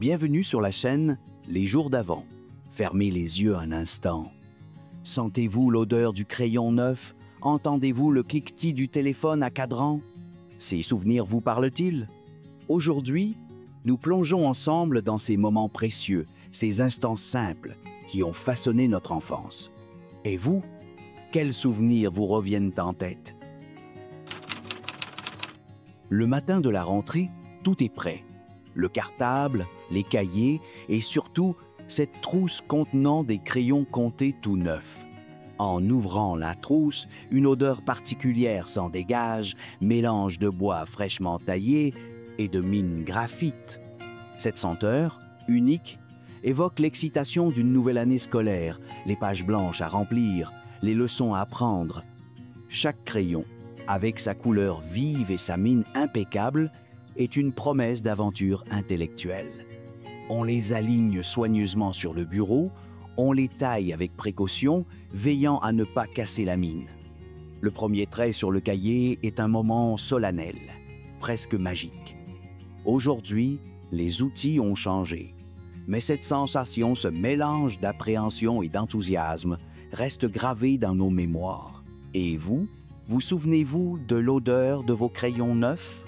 Bienvenue sur la chaîne Les Jours d'avant. Fermez les yeux un instant. Sentez-vous l'odeur du crayon neuf? Entendez-vous le cliquetis du téléphone à cadran? Ces souvenirs vous parlent-ils? Aujourd'hui, nous plongeons ensemble dans ces moments précieux, ces instants simples qui ont façonné notre enfance. Et vous, quels souvenirs vous reviennent en tête? Le matin de la rentrée, tout est prêt. Le cartable, les cahiers et surtout cette trousse contenant des crayons comptés tout neufs. En ouvrant la trousse, une odeur particulière s'en dégage, mélange de bois fraîchement taillé et de mine graphite. Cette senteur, unique, évoque l'excitation d'une nouvelle année scolaire, les pages blanches à remplir, les leçons à apprendre. Chaque crayon, avec sa couleur vive et sa mine impeccable, est une promesse d'aventure intellectuelle. On les aligne soigneusement sur le bureau, on les taille avec précaution, veillant à ne pas casser la mine. Le premier trait sur le cahier est un moment solennel, presque magique. Aujourd'hui, les outils ont changé, mais cette sensation, ce mélange d'appréhension et d'enthousiasme reste gravée dans nos mémoires. Et vous, vous souvenez-vous de l'odeur de vos crayons neufs?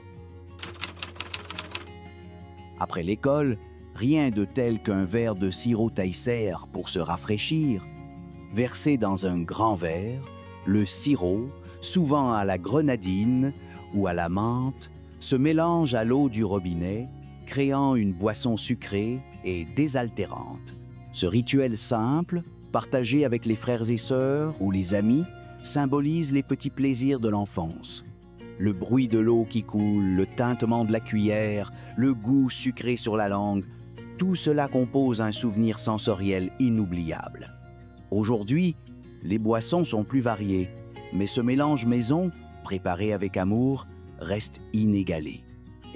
Après l'école, rien de tel qu'un verre de sirop Taïser pour se rafraîchir. Versé dans un grand verre, le sirop, souvent à la grenadine ou à la menthe, se mélange à l'eau du robinet, créant une boisson sucrée et désaltérante. Ce rituel simple, partagé avec les frères et sœurs ou les amis, symbolise les petits plaisirs de l'enfance. Le bruit de l'eau qui coule, le tintement de la cuillère, le goût sucré sur la langue, tout cela compose un souvenir sensoriel inoubliable. Aujourd'hui, les boissons sont plus variées, mais ce mélange maison, préparé avec amour, reste inégalé.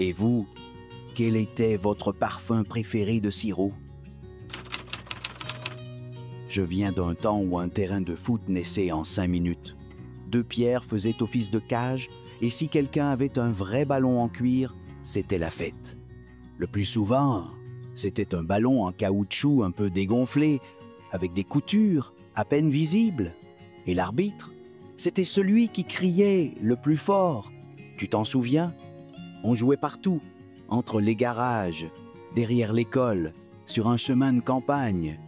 Et vous, quel était votre parfum préféré de sirop? Je viens d'un temps où un terrain de foot naissait en 5 minutes. 2 pierres faisaient office de cage, et si quelqu'un avait un vrai ballon en cuir, c'était la fête. Le plus souvent, c'était un ballon en caoutchouc un peu dégonflé, avec des coutures à peine visibles. Et l'arbitre, c'était celui qui criait le plus fort. Tu t'en souviens? On jouait partout, entre les garages, derrière l'école, sur un chemin de campagne.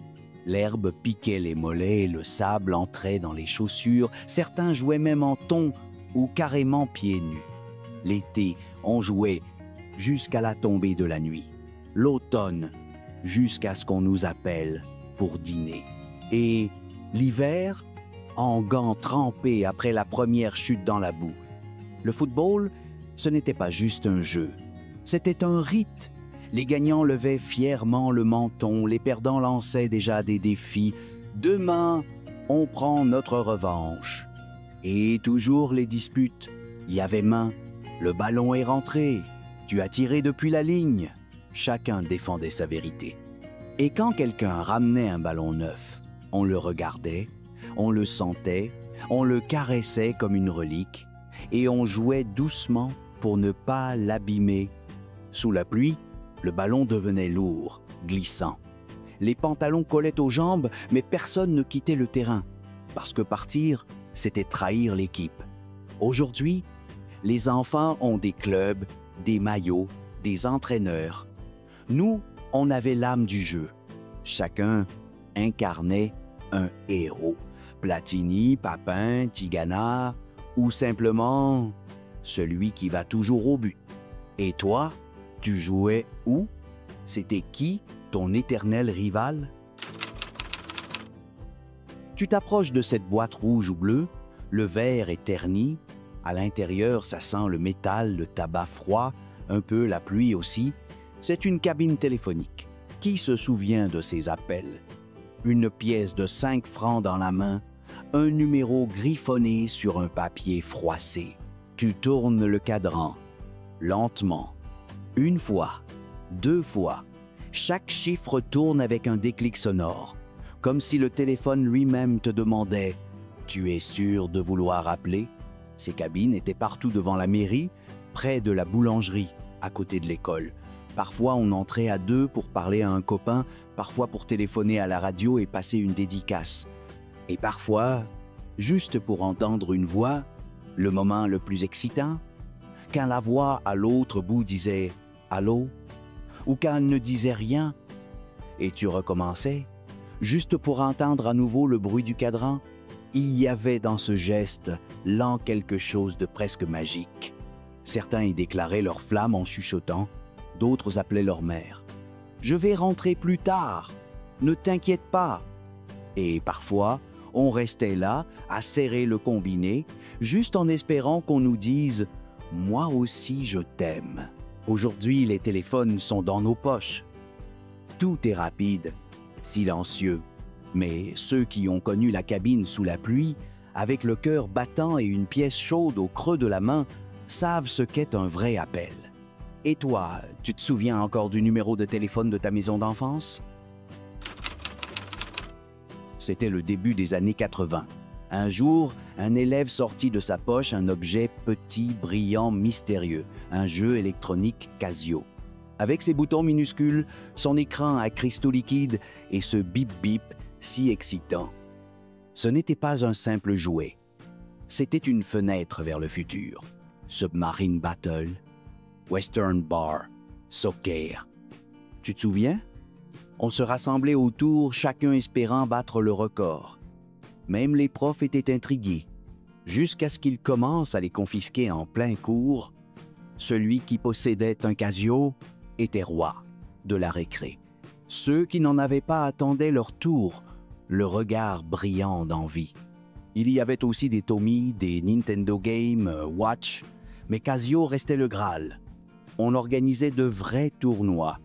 L'herbe piquait les mollets, le sable entrait dans les chaussures, certains jouaient même en thon ou carrément pieds nus. L'été, on jouait jusqu'à la tombée de la nuit. L'automne, jusqu'à ce qu'on nous appelle pour dîner. Et l'hiver, en gants trempés après la première chute dans la boue. Le football, ce n'était pas juste un jeu, c'était un rite. Les gagnants levaient fièrement le menton, les perdants lançaient déjà des défis. Demain, on prend notre revanche. Et toujours les disputes. Il y avait main, le ballon est rentré, tu as tiré depuis la ligne. Chacun défendait sa vérité. Et quand quelqu'un ramenait un ballon neuf, on le regardait, on le sentait, on le caressait comme une relique, et on jouait doucement pour ne pas l'abîmer. Sous la pluie, le ballon devenait lourd, glissant. Les pantalons collaient aux jambes, mais personne ne quittait le terrain, parce que partir, c'était trahir l'équipe. Aujourd'hui, les enfants ont des clubs, des maillots, des entraîneurs. Nous, on avait l'âme du jeu. Chacun incarnait un héros. Platini, Papin, Tigana, ou simplement celui qui va toujours au but. Et toi, tu jouais où? C'était qui ton éternel rival? Tu t'approches de cette boîte rouge ou bleue, le verre est terni, à l'intérieur ça sent le métal, le tabac froid, un peu la pluie aussi. C'est une cabine téléphonique. Qui se souvient de ces appels? Une pièce de 5 francs dans la main, un numéro griffonné sur un papier froissé. Tu tournes le cadran, lentement. 1 fois, 2 fois. Chaque chiffre tourne avec un déclic sonore, comme si le téléphone lui-même te demandait « Tu es sûr de vouloir appeler ?» Ces cabines étaient partout devant la mairie, près de la boulangerie, à côté de l'école. Parfois, on entrait à deux pour parler à un copain, parfois pour téléphoner à la radio et passer une dédicace. Et parfois, juste pour entendre une voix, le moment le plus excitant, quand la voix à l'autre bout disait « Allô ?» ou quand elle ne disait rien, et tu recommençais, juste pour entendre à nouveau le bruit du cadran. Il y avait dans ce geste là quelque chose de presque magique. Certains y déclaraient leur flamme en chuchotant, d'autres appelaient leur mère. « Je vais rentrer plus tard, ne t'inquiète pas !» Et parfois, on restait là, à serrer le combiné, juste en espérant qu'on nous dise « Moi aussi je t'aime ». Aujourd'hui, les téléphones sont dans nos poches. Tout est rapide, silencieux. Mais ceux qui ont connu la cabine sous la pluie, avec le cœur battant et une pièce chaude au creux de la main, savent ce qu'est un vrai appel. Et toi, tu te souviens encore du numéro de téléphone de ta maison d'enfance? C'était le début des années 80. Un jour, un élève sortit de sa poche un objet petit, brillant, mystérieux, un jeu électronique Casio. Avec ses boutons minuscules, son écran à cristaux liquides et ce bip-bip si excitant. Ce n'était pas un simple jouet. C'était une fenêtre vers le futur. Submarine Battle, Western Bar, Soccer. Tu te souviens? On se rassemblait autour, chacun espérant battre le record. Même les profs étaient intrigués, jusqu'à ce qu'ils commencent à les confisquer en plein cours. Celui qui possédait un Casio était roi de la récré. Ceux qui n'en avaient pas attendaient leur tour, le regard brillant d'envie. Il y avait aussi des Tommy, des Nintendo Game, Watch, mais Casio restait le Graal. On organisait de vrais tournois.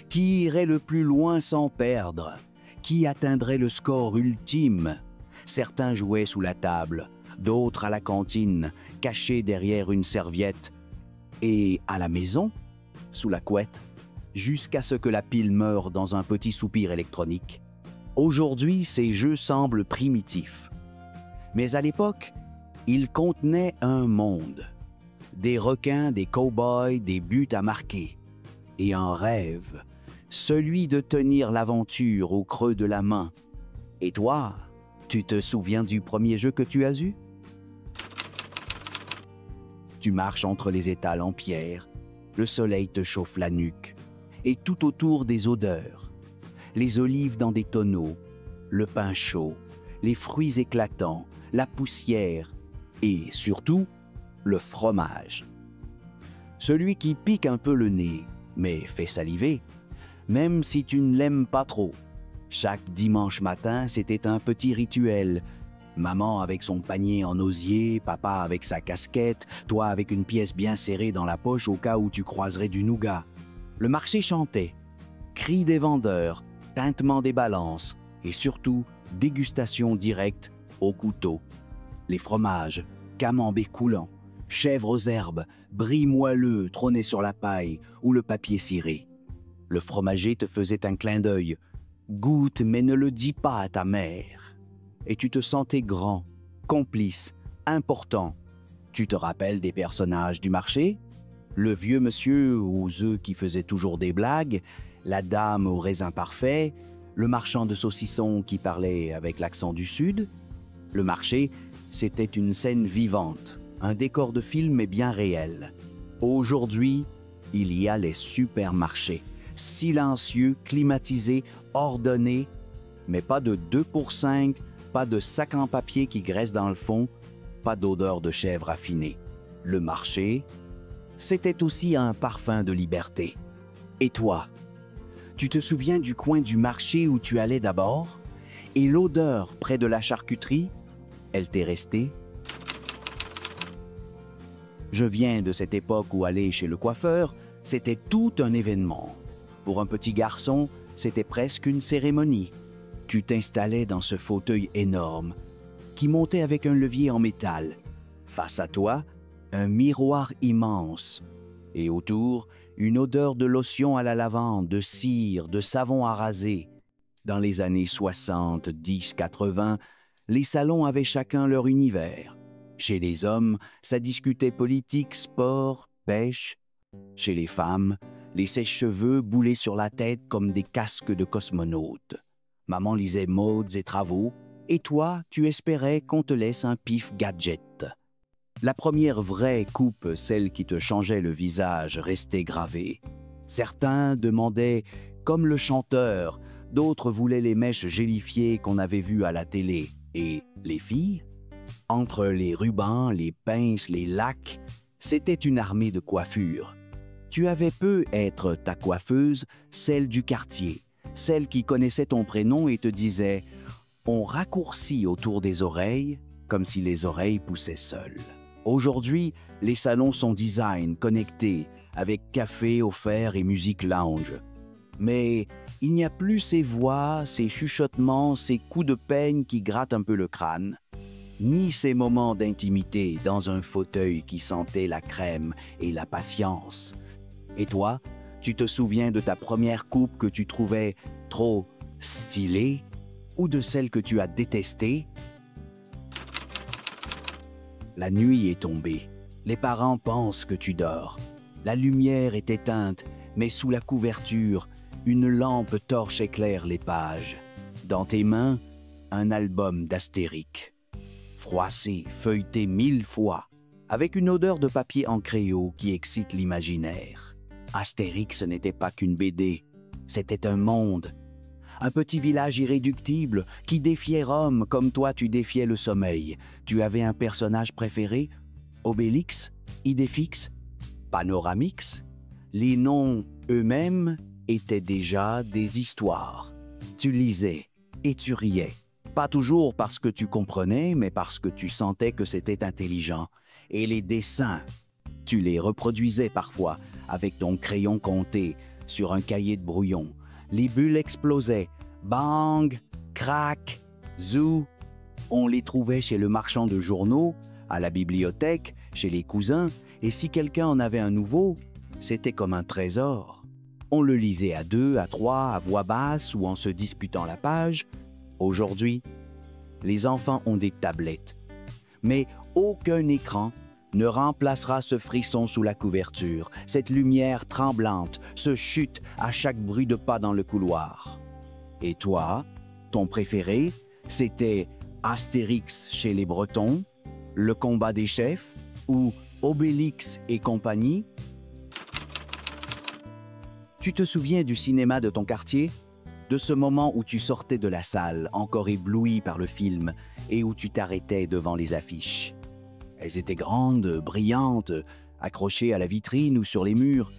Qui irait le plus loin sans perdre? Qui atteindrait le score ultime? Certains jouaient sous la table, d'autres à la cantine, cachés derrière une serviette. Et à la maison, sous la couette, jusqu'à ce que la pile meure dans un petit soupir électronique. Aujourd'hui, ces jeux semblent primitifs. Mais à l'époque, ils contenaient un monde. Des requins, des cow-boys, des buts à marquer. Et un rêve, celui de tenir l'aventure au creux de la main. Et toi, tu te souviens du premier jeu que tu as eu? Tu marches entre les étals en pierre, le soleil te chauffe la nuque, et tout autour des odeurs. Les olives dans des tonneaux, le pain chaud, les fruits éclatants, la poussière et, surtout, le fromage. Celui qui pique un peu le nez, mais fait saliver, même si tu ne l'aimes pas trop. Chaque dimanche matin, c'était un petit rituel. Maman avec son panier en osier, papa avec sa casquette, toi avec une pièce bien serrée dans la poche au cas où tu croiserais du nougat. Le marché chantait, cris des vendeurs, tintement des balances et surtout dégustation directe au couteau. Les fromages, camembert coulant, chèvre aux herbes, brie moelleux trônaient sur la paille ou le papier ciré. Le fromager te faisait un clin d'œil. Goûte, mais ne le dis pas à ta mère. Et tu te sentais grand, complice, important. Tu te rappelles des personnages du marché? Le vieux monsieur aux œufs qui faisait toujours des blagues, la dame au raisin parfait, le marchand de saucissons qui parlait avec l'accent du Sud. Le marché, c'était une scène vivante, un décor de film mais bien réel. Aujourd'hui, il y a les supermarchés, silencieux, climatisés, ordonnés, mais pas de 2 pour 5, pas de sac en papier qui graisse dans le fond, pas d'odeur de chèvre affinée. Le marché, c'était aussi un parfum de liberté. Et toi, tu te souviens du coin du marché où tu allais d'abord? Et l'odeur près de la charcuterie, elle t'est restée? Je viens de cette époque où aller chez le coiffeur, c'était tout un événement. Pour un petit garçon, c'était presque une cérémonie. Tu t'installais dans ce fauteuil énorme, qui montait avec un levier en métal. Face à toi, un miroir immense. Et autour, une odeur de lotion à la lavande, de cire, de savon à raser. Dans les années 70, 80, les salons avaient chacun leur univers. Chez les hommes, ça discutait politique, sport, pêche. Chez les femmes, Les sèche-cheveux boulaient sur la tête comme des casques de cosmonautes. Maman lisait modes et travaux, et toi, tu espérais qu'on te laisse un pif gadget. La première vraie coupe, celle qui te changeait le visage, restait gravée. Certains demandaient comme le chanteur, d'autres voulaient les mèches gélifiées qu'on avait vues à la télé. Et les filles? Entre les rubans, les pinces, les lacs, c'était une armée de coiffures. Tu avais peu être ta coiffeuse, celle du quartier, celle qui connaissait ton prénom et te disait « on raccourcit autour des oreilles » comme si les oreilles poussaient seules. Aujourd'hui, les salons sont design, connectés, avec café offert et musique lounge. Mais il n'y a plus ces voix, ces chuchotements, ces coups de peigne qui grattent un peu le crâne, ni ces moments d'intimité dans un fauteuil qui sentait la crème et la patience. Et toi, tu te souviens de ta première coupe que tu trouvais trop stylée ou de celle que tu as détestée? La nuit est tombée. Les parents pensent que tu dors. La lumière est éteinte, mais sous la couverture, une lampe torche éclaire les pages. Dans tes mains, un album d'Astérix. Froissé, feuilleté 1000 fois, avec une odeur de papier en crayon qui excite l'imaginaire. Astérix n'était pas qu'une BD, c'était un monde. Un petit village irréductible qui défiait Rome comme toi tu défiais le sommeil. Tu avais un personnage préféré? Obélix? Idéfix? Panoramix? Les noms eux-mêmes étaient déjà des histoires. Tu lisais et tu riais. Pas toujours parce que tu comprenais, mais parce que tu sentais que c'était intelligent. Et les dessins, tu les reproduisais parfois avec ton crayon compté sur un cahier de brouillon. Les bulles explosaient. Bang, crack, zou. On les trouvait chez le marchand de journaux, à la bibliothèque, chez les cousins, et si quelqu'un en avait un nouveau, c'était comme un trésor. On le lisait à 2, à 3, à voix basse ou en se disputant la page. Aujourd'hui, les enfants ont des tablettes. Mais aucun écran ne remplacera ce frisson sous la couverture, cette lumière tremblante, ce chute à chaque bruit de pas dans le couloir. Et toi, ton préféré, c'était Astérix chez les Bretons, Le combat des chefs ou Obélix et compagnie? Tu te souviens du cinéma de ton quartier? De ce moment où tu sortais de la salle, encore ébloui par le film, et où tu t'arrêtais devant les affiches. Elles étaient grandes, brillantes, accrochées à la vitrine ou sur les murs,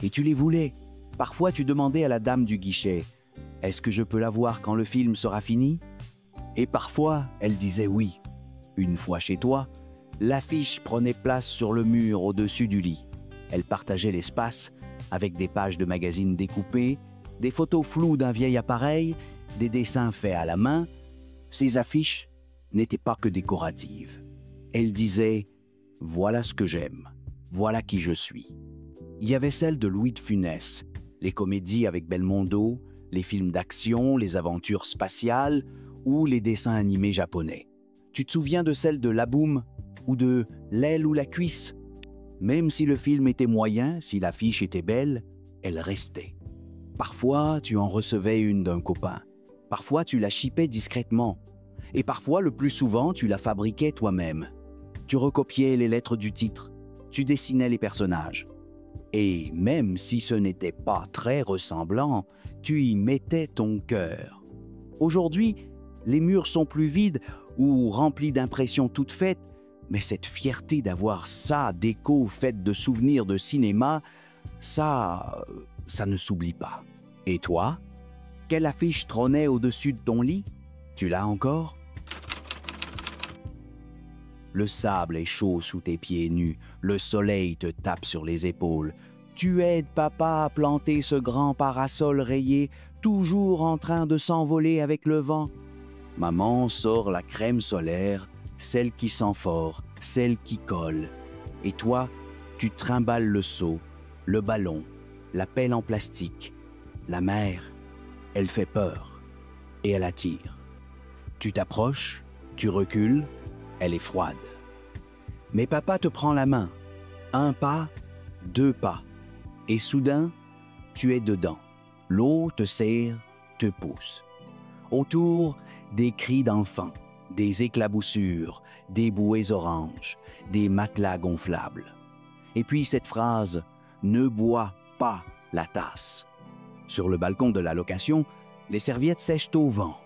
et tu les voulais. Parfois, tu demandais à la dame du guichet « Est-ce que je peux la voir quand le film sera fini ?» Et parfois, elle disait oui. Une fois chez toi, l'affiche prenait place sur le mur au-dessus du lit. Elle partageait l'espace avec des pages de magazines découpées, des photos floues d'un vieil appareil, des dessins faits à la main. Ces affiches n'étaient pas que décoratives. Elle disait « Voilà ce que j'aime, voilà qui je suis ». Il y avait celle de Louis de Funès, les comédies avec Belmondo, les films d'action, les aventures spatiales ou les dessins animés japonais. Tu te souviens de celle de La Boum ou de L'aile ou la cuisse? Même si le film était moyen, si l'affiche était belle, elle restait. Parfois, tu en recevais une d'un copain. Parfois, tu la chippais discrètement. Et parfois, le plus souvent, tu la fabriquais toi-même. Tu recopiais les lettres du titre. Tu dessinais les personnages. Et même si ce n'était pas très ressemblant, tu y mettais ton cœur. Aujourd'hui, les murs sont plus vides ou remplis d'impressions toutes faites, mais cette fierté d'avoir ça déco faite de souvenirs de cinéma, ça ne s'oublie pas. Et toi, quelle affiche trônait au-dessus de ton lit? Tu l'as encore? Le sable est chaud sous tes pieds nus, le soleil te tape sur les épaules. Tu aides papa à planter ce grand parasol rayé, toujours en train de s'envoler avec le vent. Maman sort la crème solaire, celle qui sent fort, celle qui colle. Et toi, tu trimbales le seau, le ballon, la pelle en plastique. La mer, elle fait peur et elle attire. Tu t'approches, tu recules, elle est froide. Mais papa te prend la main, un pas, deux pas, et soudain, tu es dedans. L'eau te serre, te pousse. Autour, des cris d'enfants, des éclaboussures, des bouées oranges, des matelas gonflables. Et puis cette phrase « Ne bois pas la tasse ». Sur le balcon de la location, les serviettes sèchent au vent.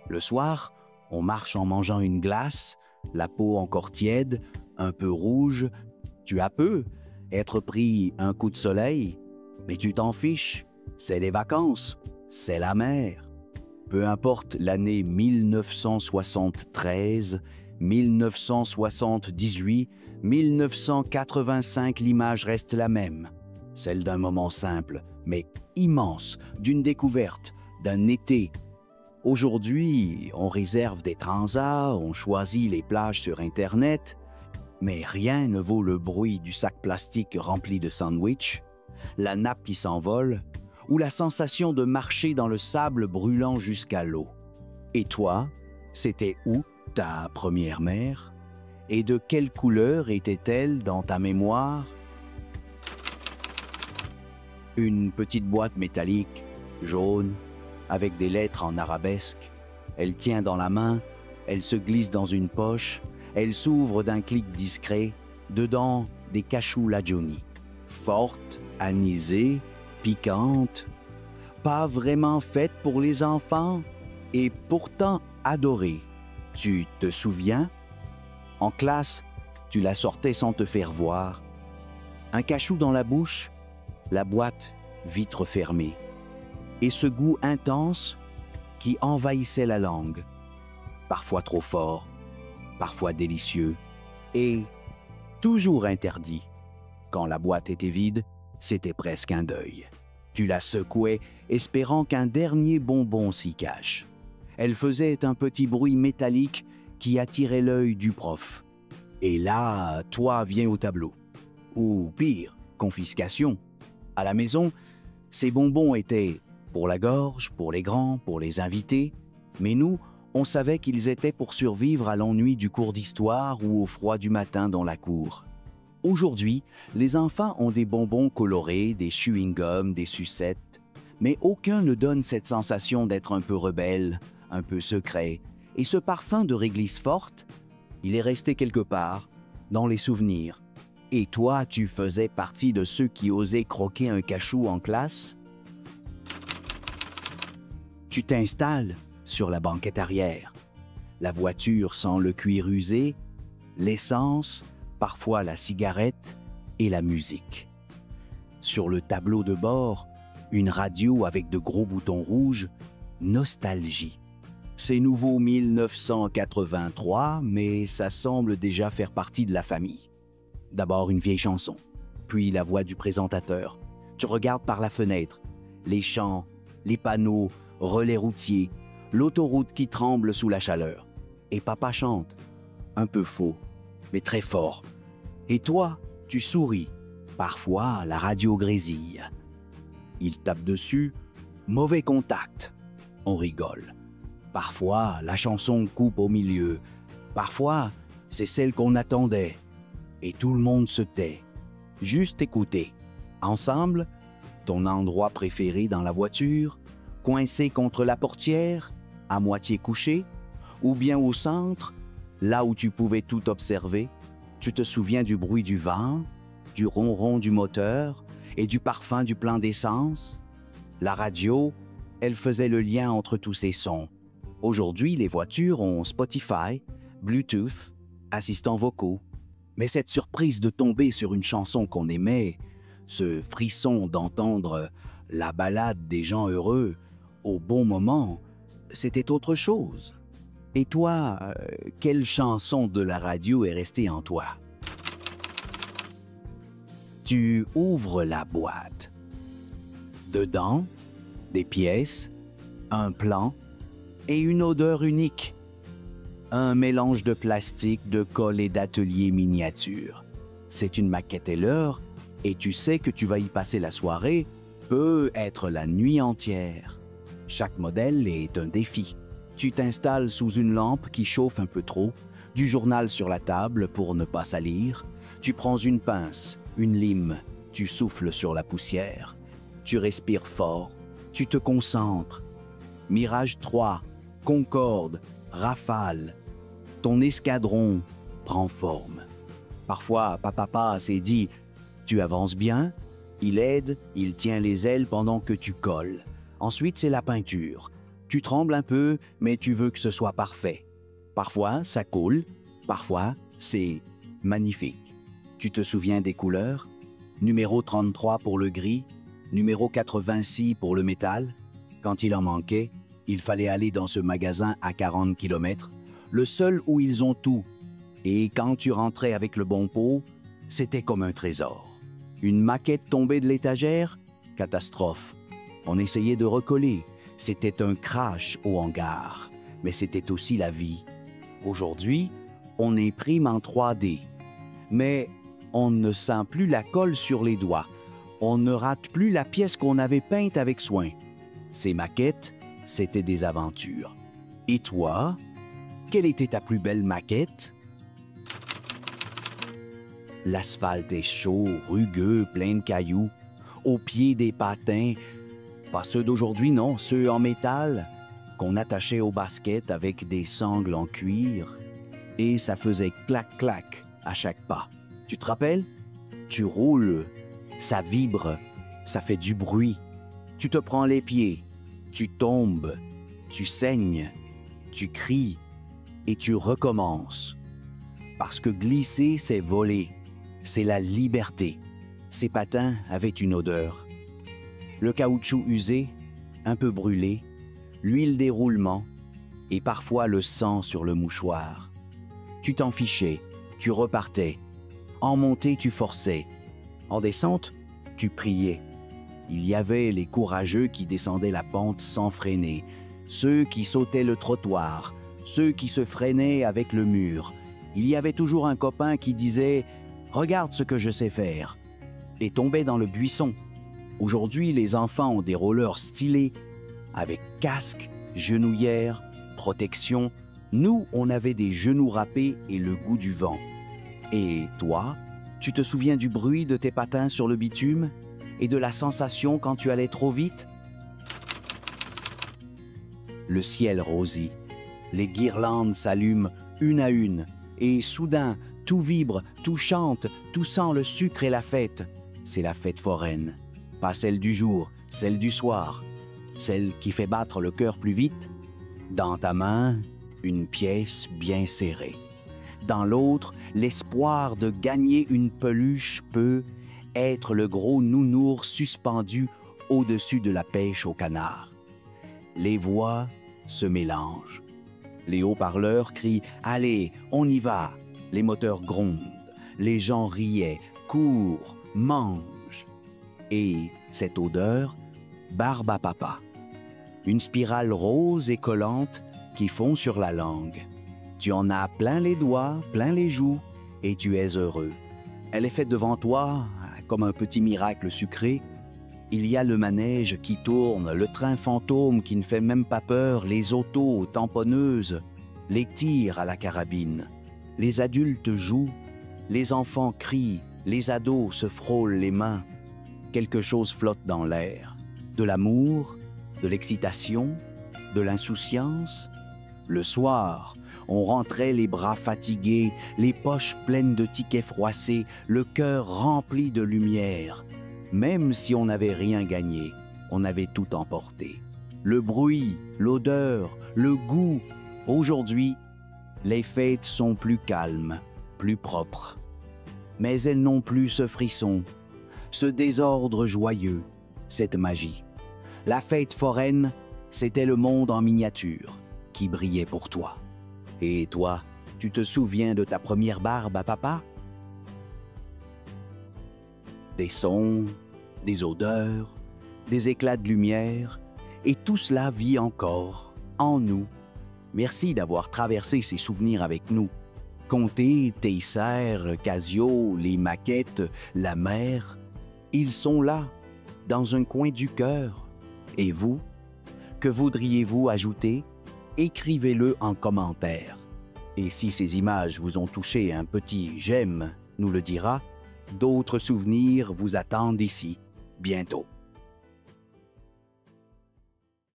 Le soir, on marche en mangeant une glace, la peau encore tiède, un peu rouge. Tu as peu être pris un coup de soleil, mais tu t'en fiches. C'est les vacances, c'est la mer. Peu importe l'année 1973, 1978, 1985, l'image reste la même. Celle d'un moment simple, mais immense, d'une découverte, d'un été. Aujourd'hui, on réserve des transats, on choisit les plages sur Internet, mais rien ne vaut le bruit du sac plastique rempli de sandwich, la nappe qui s'envole, ou la sensation de marcher dans le sable brûlant jusqu'à l'eau. Et toi, c'était où ta première mer? Et de quelle couleur était-elle dans ta mémoire? Une petite boîte métallique, jaune, avec des lettres en arabesque. Elle tient dans la main, elle se glisse dans une poche, elle s'ouvre d'un clic discret. Dedans, des cachous la Johnny. Forte, anisée, piquante, pas vraiment faite pour les enfants et pourtant adorée. Tu te souviens? En classe, tu la sortais sans te faire voir. Un cachou dans la bouche, la boîte, vitre fermée. Et ce goût intense qui envahissait la langue, parfois trop fort, parfois délicieux, et toujours interdit. Quand la boîte était vide, c'était presque un deuil. Tu la secouais, espérant qu'un dernier bonbon s'y cache. Elle faisait un petit bruit métallique qui attirait l'œil du prof. Et là, toi viens au tableau. Ou pire, confiscation. À la maison, ces bonbons étaient pour la gorge, pour les grands, pour les invités, mais nous, on savait qu'ils étaient pour survivre à l'ennui du cours d'histoire ou au froid du matin dans la cour. Aujourd'hui, les enfants ont des bonbons colorés, des chewing-gums, des sucettes, mais aucun ne donne cette sensation d'être un peu rebelle, un peu secret. Et ce parfum de réglisse forte, il est resté quelque part, dans les souvenirs. Et toi, tu faisais partie de ceux qui osaient croquer un cachou en classe? Tu t'installes sur la banquette arrière. La voiture sent le cuir usé, l'essence, parfois la cigarette et la musique. Sur le tableau de bord, une radio avec de gros boutons rouges, nostalgie. C'est nouveau 1983, mais ça semble déjà faire partie de la famille. D'abord une vieille chanson, puis la voix du présentateur. Tu regardes par la fenêtre, les champs, les panneaux, relais routiers, l'autoroute qui tremble sous la chaleur. Et papa chante, un peu faux, mais très fort. Et toi, tu souris. Parfois, la radio grésille. Il tape dessus, mauvais contact. On rigole. Parfois, la chanson coupe au milieu. Parfois, c'est celle qu'on attendait. Et tout le monde se tait. Juste écouter. Ensemble, ton endroit préféré dans la voiture, coincé contre la portière, à moitié couché, ou bien au centre, là où tu pouvais tout observer. Tu te souviens du bruit du vent, du ronron du moteur et du parfum du plein d'essence? La radio, elle faisait le lien entre tous ces sons. Aujourd'hui, les voitures ont Spotify, Bluetooth, assistants vocaux. Mais cette surprise de tomber sur une chanson qu'on aimait, ce frisson d'entendre la ballade des gens heureux au bon moment, c'était autre chose. Et toi, quelle chanson de la radio est restée en toi? Tu ouvres la boîte. Dedans, des pièces, un plan et une odeur unique. Un mélange de plastique, de colle et d'atelier miniature. C'est une maquette et l'heure, et tu sais que tu vas y passer la soirée, peut être la nuit entière. Chaque modèle est un défi. Tu t'installes sous une lampe qui chauffe un peu trop, du journal sur la table pour ne pas salir. Tu prends une pince, une lime, tu souffles sur la poussière. Tu respires fort, tu te concentres. Mirage 3, Concorde, Rafale. Ton escadron prend forme. Parfois, papa passe et dit « Tu avances bien ?» Il aide, il tient les ailes pendant que tu colles. Ensuite, c'est la peinture. Tu trembles un peu, mais tu veux que ce soit parfait. Parfois, ça coule. Parfois, c'est magnifique. Tu te souviens des couleurs? Numéro 33 pour le gris, numéro 86 pour le métal. Quand il en manquait, il fallait aller dans ce magasin à 40 km, le seul où ils ont tout. Et quand tu rentrais avec le bon pot, c'était comme un trésor. Une maquette tombée de l'étagère? Catastrophe. On essayait de recoller. C'était un crash au hangar. Mais c'était aussi la vie. Aujourd'hui, on imprime en 3D. Mais on ne sent plus la colle sur les doigts. On ne rate plus la pièce qu'on avait peinte avec soin. Ces maquettes, c'était des aventures. Et toi, quelle était ta plus belle maquette? L'asphalte est chaud, rugueux, plein de cailloux. Au pied des patins, pas ceux d'aujourd'hui, non, ceux en métal, qu'on attachait au basket avec des sangles en cuir. Et ça faisait clac-clac à chaque pas. Tu te rappelles? Tu roules, ça vibre, ça fait du bruit. Tu te prends les pieds, tu tombes, tu saignes, tu cries et tu recommences. Parce que glisser, c'est voler, c'est la liberté. Ces patins avaient une odeur. Le caoutchouc usé, un peu brûlé, l'huile d'éroulement et parfois le sang sur le mouchoir. Tu t'en fichais, tu repartais. En montée, tu forçais. En descente, tu priais. Il y avait les courageux qui descendaient la pente sans freiner, ceux qui sautaient le trottoir, ceux qui se freinaient avec le mur. Il y avait toujours un copain qui disait « Regarde ce que je sais faire » et tombait dans le buisson. Aujourd'hui, les enfants ont des rollers stylés avec casque, genouillère, protection. Nous, on avait des genoux râpés et le goût du vent. Et toi, tu te souviens du bruit de tes patins sur le bitume et de la sensation quand tu allais trop vite? Le ciel rosit, les guirlandes s'allument une à une et soudain, tout vibre, tout chante, tout sent le sucre et la fête. C'est la fête foraine, pas celle du jour, celle du soir, celle qui fait battre le cœur plus vite. Dans ta main, une pièce bien serrée. Dans l'autre, l'espoir de gagner une peluche peut être le gros nounours suspendu au-dessus de la pêche au canard. Les voix se mélangent. Les haut-parleurs crient « Allez, on y va !» Les moteurs grondent. Les gens riaient, courent, mangent. Et cette odeur, barbe à papa. Une spirale rose et collante qui fond sur la langue. Tu en as plein les doigts, plein les joues, et tu es heureux. Elle est faite devant toi, comme un petit miracle sucré. Il y a le manège qui tourne, le train fantôme qui ne fait même pas peur, les autos tamponneuses, les tirs à la carabine. Les adultes jouent, les enfants crient, les ados se frôlent les mains. Quelque chose flotte dans l'air. De l'amour, de l'excitation, de l'insouciance. Le soir, on rentrait les bras fatigués, les poches pleines de tickets froissés, le cœur rempli de lumière. Même si on n'avait rien gagné, on avait tout emporté. Le bruit, l'odeur, le goût. Aujourd'hui, les fêtes sont plus calmes, plus propres. Mais elles n'ont plus ce frisson, ce désordre joyeux, cette magie. La fête foraine, c'était le monde en miniature qui brillait pour toi. Et toi, tu te souviens de ta première barbe à papa? Des sons, des odeurs, des éclats de lumière, et tout cela vit encore en nous. Merci d'avoir traversé ces souvenirs avec nous. Comté, Taisser, Casio, les maquettes, la mer, ils sont là, dans un coin du cœur. Et vous, que voudriez-vous ajouter? Écrivez-le en commentaire. Et si ces images vous ont touché, un petit « j'aime » nous le dira. D'autres souvenirs vous attendent ici, bientôt.